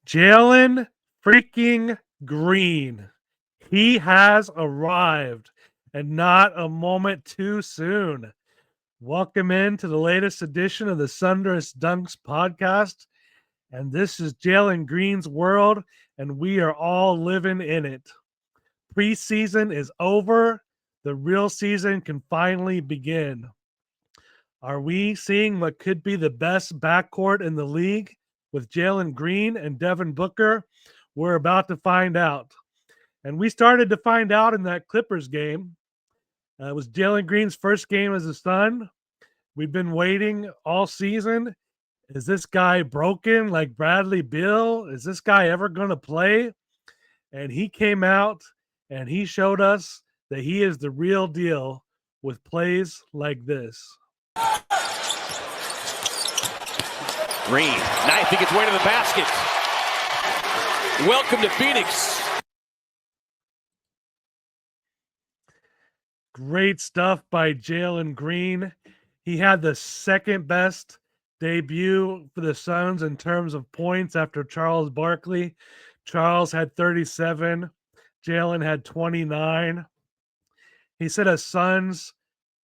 Jalen freaking Green. He has arrived, and not a moment too soon. Welcome into the latest edition of the Sundress Dunks podcast. And this is Jalen Green's world, and we are all living in it. Preseason is over. The real season can finally begin. Are we seeing what could be the best backcourt in the league with Jalen Green and Devin Booker? We're about to find out. And we started to find out in that Clippers game. It was Jalen Green's first game as a Sun. We've been waiting all season. Is this guy broken like Bradley Beal? Is this guy ever going to play? And he came out and he showed us that he is the real deal with plays like this. Green, knifing its way to the basket. Welcome to Phoenix. Great stuff by Jalen Green. He had the second best debut for the Suns in terms of points after Charles Barkley. Charles had 37. Jalen had 29. He set a Suns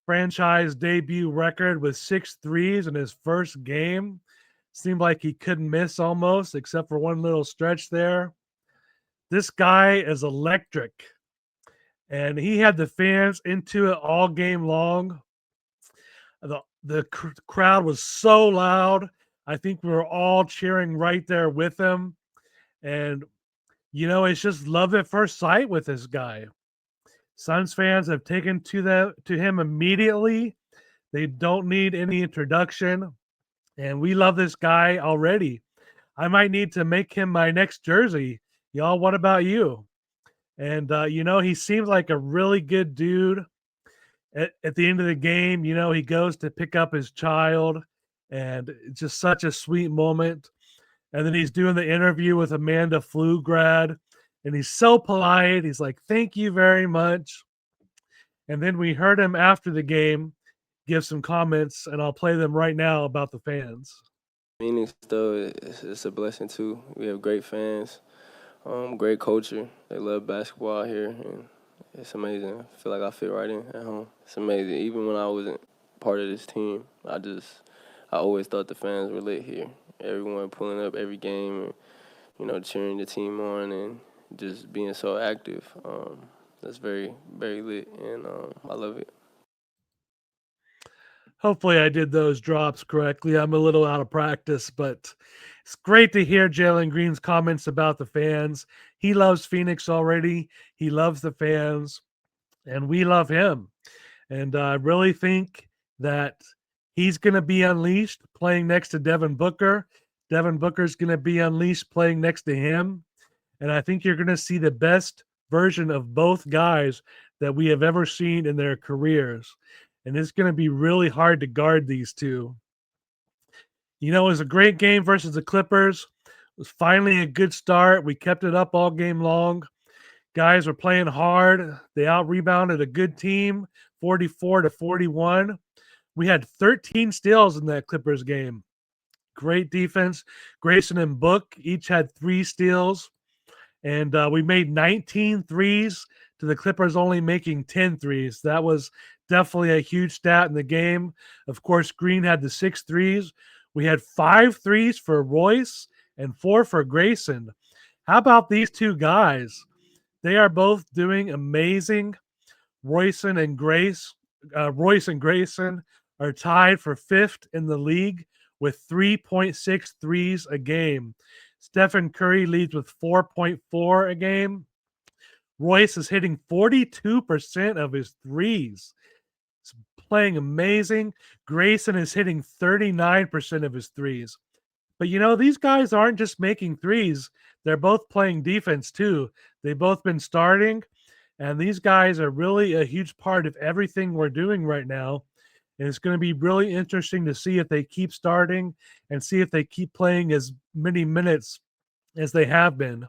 franchise debut record with 6 threes in his first game. Seemed like he couldn't miss almost, except for one little stretch there. This guy is electric. And he had the fans into it all game long. The crowd was so loud. I think we were all cheering right there with him. And, it's just love at first sight with this guy. Suns fans have taken to him immediately. They don't need any introduction. And we love this guy already. I might need to make him my next jersey. Y'all, what about you? And, he seems like a really good dude. At the end of the game, he goes to pick up his child, and it's just such a sweet moment. And then he's doing the interview with Amanda Pflugrad, and he's so polite. He's like, "Thank you very much." And then we heard him after the game give some comments, and I'll play them right now about the fans. Phoenix, though, it's a blessing, too. We have great fans, great culture. They love basketball out here, and it's amazing. I feel like I fit right in at home. It's amazing. Even when I wasn't part of this team, I always thought the fans were lit here. Everyone pulling up every game and, cheering the team on and just being so active. That's very, very lit, and I love it. Hopefully I did those drops correctly. I'm a little out of practice, but it's great to hear Jalen Green's comments about the fans. He loves Phoenix already. He loves the fans, and we love him. And I really think that he's going to be unleashed playing next to Devin Booker. Devin Booker's going to be unleashed playing next to him. And I think you're going to see the best version of both guys that we have ever seen in their careers. And it's going to be really hard to guard these two. It was a great game versus the Clippers. It was finally a good start. We kept it up all game long. Guys were playing hard. They out-rebounded a good team, 44-41. We had 13 steals in that Clippers game. Great defense. Grayson and Book each had 3 steals. And we made 19 threes to the Clippers only making 10 threes. That was definitely a huge stat in the game. Of course, Green had the 6 threes. We had 5 threes for Royce and 4 for Grayson. How about these two guys? They are both doing amazing. Royce and Grayson are tied for 5th in the league with 3.6 threes a game. Stephen Curry leads with 4.4 a game. Royce is hitting 42% of his threes. He's playing amazing. Grayson is hitting 39% of his threes. But, these guys aren't just making threes. They're both playing defense, too. They've both been starting, and these guys are really a huge part of everything we're doing right now. And it's going to be really interesting to see if they keep starting and see if they keep playing as many minutes as they have been.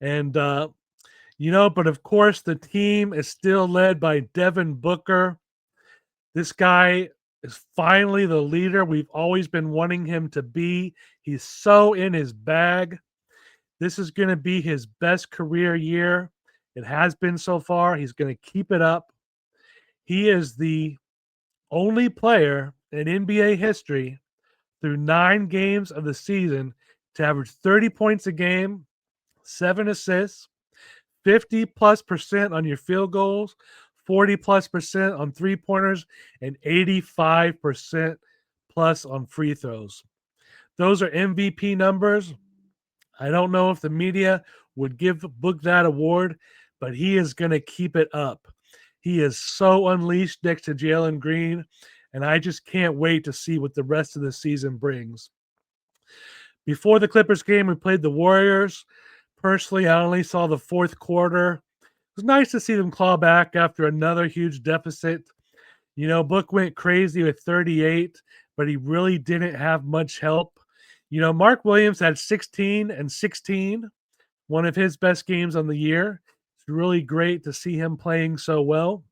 And, but of course, the team is still led by Devin Booker. This guy is finally the leader we've always been wanting him to be. He's so in his bag. This is going to be his best career year. It has been so far. He's going to keep it up. He is the only player in NBA history through 9 games of the season to average 30 points a game, 7 assists, 50+% on your field goals, 40+% on 3-pointers, and 85% plus on free throws. Those are MVP numbers. I don't know if the media would book that award, but he is going to keep it up. He is so unleashed next to Jalen Green, and I just can't wait to see what the rest of the season brings. Before the Clippers game, we played the Warriors. Personally, I only saw the fourth quarter. It was nice to see them claw back after another huge deficit. You know, Book went crazy with 38, but he really didn't have much help. You know, Mark Williams had 16 and 16, one of his best games on the year. It's really great to see him playing so well.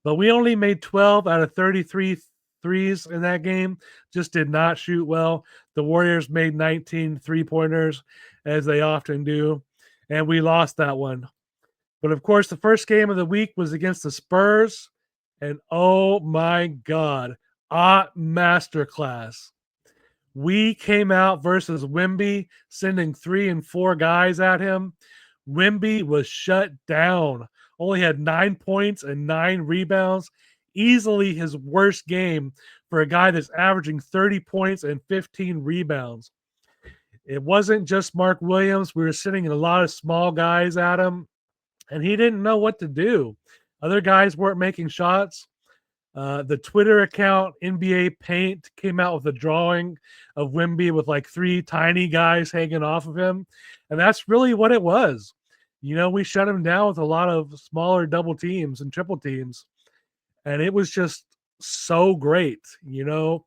But we only made 12 out of 33 threes in that game, just did not shoot well. The Warriors made 19 3-pointers, as they often do, and we lost that one. But of course, the first game of the week was against the Spurs, and oh my God, a masterclass. We came out versus Wemby, sending 3 and 4 guys at him. Wemby was shut down, only had 9 points and 9 rebounds. Easily his worst game for a guy that's averaging 30 points and 15 rebounds. It wasn't just Mark Williams. We were sitting a lot of small guys at him, and he didn't know what to do. Other guys weren't making shots. The Twitter account NBA Paint came out with a drawing of Wemby with like 3 tiny guys hanging off of him. And that's really what it was. You know, we shut him down with a lot of smaller double teams and triple teams. And it was just so great. You know,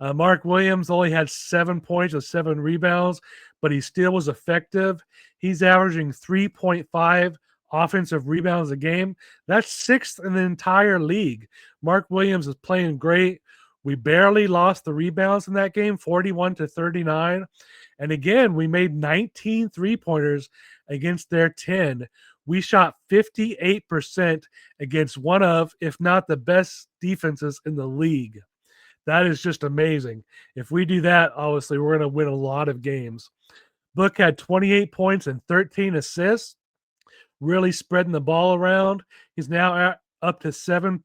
Mark Williams only had 7 points with 7 rebounds, but he still was effective. He's averaging 3.5 offensive rebounds a game. That's 6th in the entire league. Mark Williams is playing great. We barely lost the rebounds in that game, 41-39. And again, we made 19 3-pointers against their 10. We shot 58% against one of, if not the best defenses in the league. That is just amazing. If we do that, obviously, we're going to win a lot of games. Book had 28 points and 13 assists, really spreading the ball around. He's now up to 7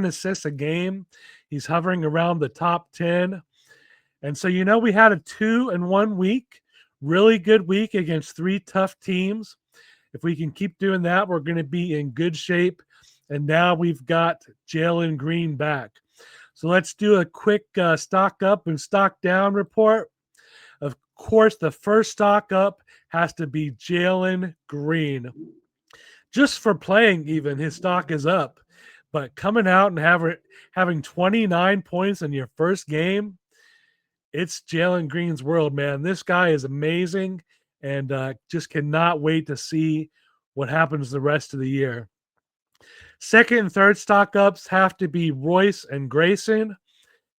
assists a game. He's hovering around the top 10. And so, you know, we had a 2-1 week, really good week against 3 tough teams. If we can keep doing that, we're going to be in good shape. And now we've got Jalen Green back. So let's do a quick stock up and stock down report. Of course, the first stock up has to be Jalen Green. Just for playing, even his stock is up. But coming out and having 29 points in your first game, it's Jalen Green's world, man. This guy is amazing, and just cannot wait to see what happens the rest of the year. Second and third stock ups have to be Royce and Grayson.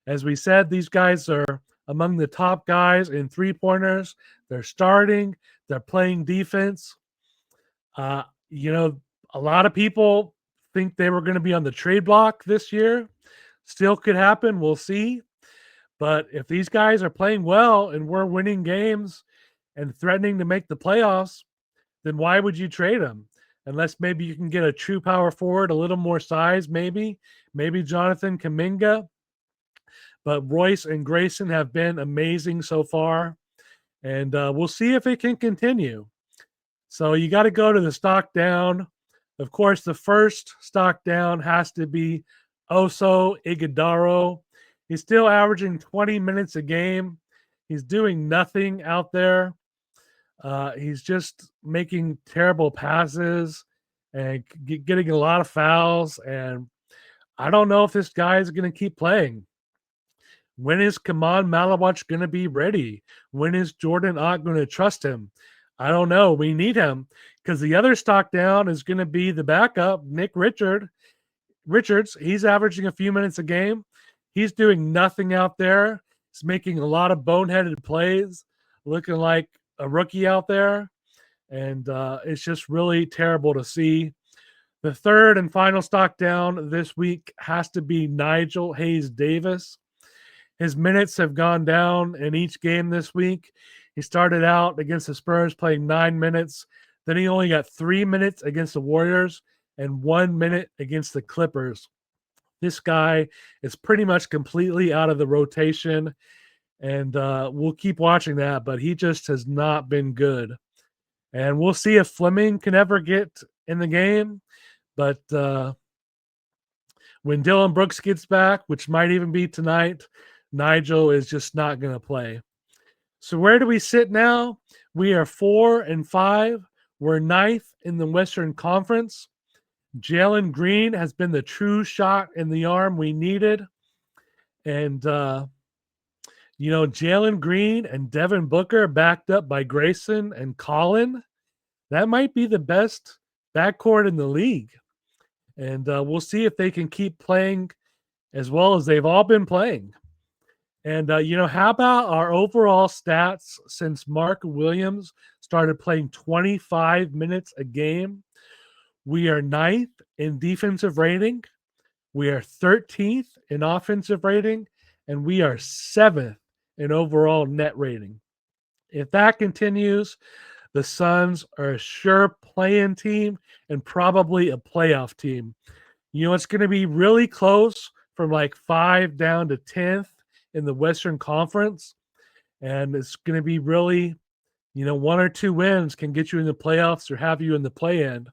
As we said, these guys are among the top guys in 3-pointers. They're starting. They're playing defense. You know, a lot of people think they were going to be on the trade block this year. Still could happen. We'll see. But if these guys are playing well and we're winning games and threatening to make the playoffs, then why would you trade them? Unless maybe you can get a true power forward, a little more size, maybe Jonathan Kuminga. But Royce and Grayson have been amazing so far, and we'll see if it can continue. So you got to go to the stock down. Of course, the first stock down has to be Oso Ighodaro. He's still averaging 20 minutes a game. He's doing nothing out there. He's just making terrible passes and getting a lot of fouls. And I don't know if this guy is going to keep playing. When is Kaman Malawach going to be ready? When is Jordan Ott going to trust him? I don't know. We need him because the other stock down is going to be the backup, Nick Richards. He's averaging a few minutes a game. He's doing nothing out there. He's making a lot of boneheaded plays, looking like a rookie out there, and it's just really terrible to see. The third and final stock down this week has to be Nigel Hayes-Davis. His minutes have gone down in each game this week. He started out against the Spurs playing 9 minutes. Then he only got 3 minutes against the Warriors and 1 minute against the Clippers. This guy is pretty much completely out of the rotation, and we'll keep watching that, but he just has not been good. And we'll see if Fleming can ever get in the game. But when Dylan Brooks gets back, which might even be tonight, Nigel is just not going to play. So where do we sit now? We are 4-5. We're 9th in the Western Conference. Jalen Green has been the true shot in the arm we needed. And, Jalen Green and Devin Booker backed up by Grayson and Colin. That might be the best backcourt in the league. And we'll see if they can keep playing as well as they've all been playing. And, how about our overall stats since Mark Williams started playing 25 minutes a game? We are 9th in defensive rating. We are 13th in offensive rating. And we are 7th in overall net rating. If that continues, the Suns are a sure play-in team and probably a playoff team. It's going to be really close from like 5 down to 10th in the Western Conference. And it's going to be really, 1 or 2 wins can get you in the playoffs or have you in the play-in.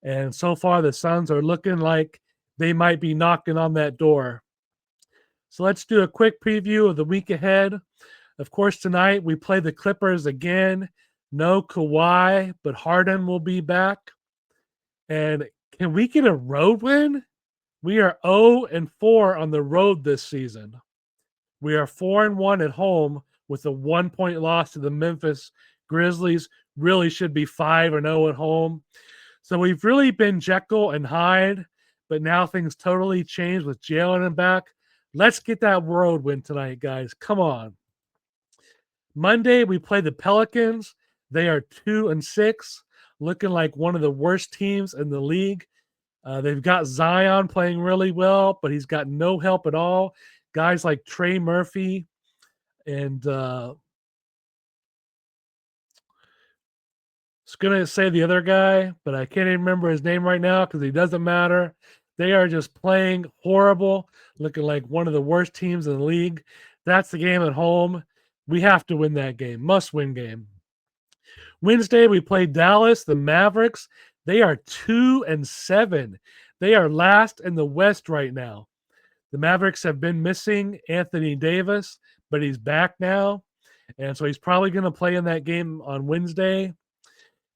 And so far, the Suns are looking like they might be knocking on that door. So let's do a quick preview of the week ahead. Of course, tonight we play the Clippers again. No Kawhi, but Harden will be back. And can we get a road win? We are 0-4 on the road this season. We are 4-1 at home with a 1-point loss to the Memphis Grizzlies. Really should be 5-0 at home. So we've really been Jekyll and Hyde, but now things totally changed with Jalen back. Let's get that road win tonight, guys. Come on. Monday, we play the Pelicans. They are 2-6, looking like one of the worst teams in the league. They've got Zion playing really well, but he's got no help at all. Guys like Trey Murphy and I was going to say the other guy, but I can't even remember his name right now because he doesn't matter. They are just playing horrible, looking like one of the worst teams in the league. That's the game at home. We have to win that game. Must-win game. Wednesday, we play Dallas, the Mavericks. They are 2-7. They are last in the West right now. The Mavericks have been missing Anthony Davis, but he's back now. And so he's probably going to play in that game on Wednesday.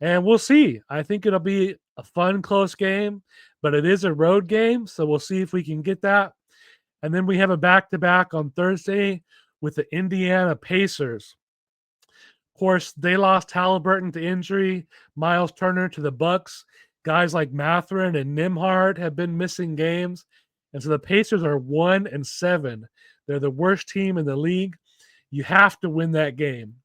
And we'll see. I think it'll be a fun, close game, but it is a road game. So we'll see if we can get that. And then we have a back-to-back on Thursday with the Indiana Pacers. Of course, they lost Halliburton to injury, Miles Turner to the Bucks. Guys like Mathurin and Nembhard have been missing games. And so the Pacers are 1-7. They're the worst team in the league. You have to win that game.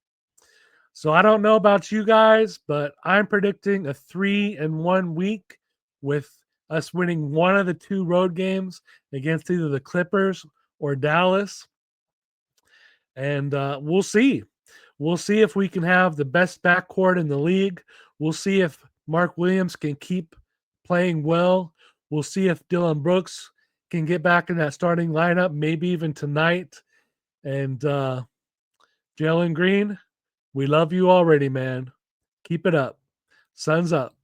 So I don't know about you guys, but I'm predicting a 3-1 week with us winning one of the 2 road games against either the Clippers or Dallas. And we'll see. We'll see if we can have the best backcourt in the league. We'll see if Mark Williams can keep playing well. We'll see if Dylan Brooks can get back in that starting lineup, maybe even tonight. And Jalen Green, we love you already, man. Keep it up. Suns up.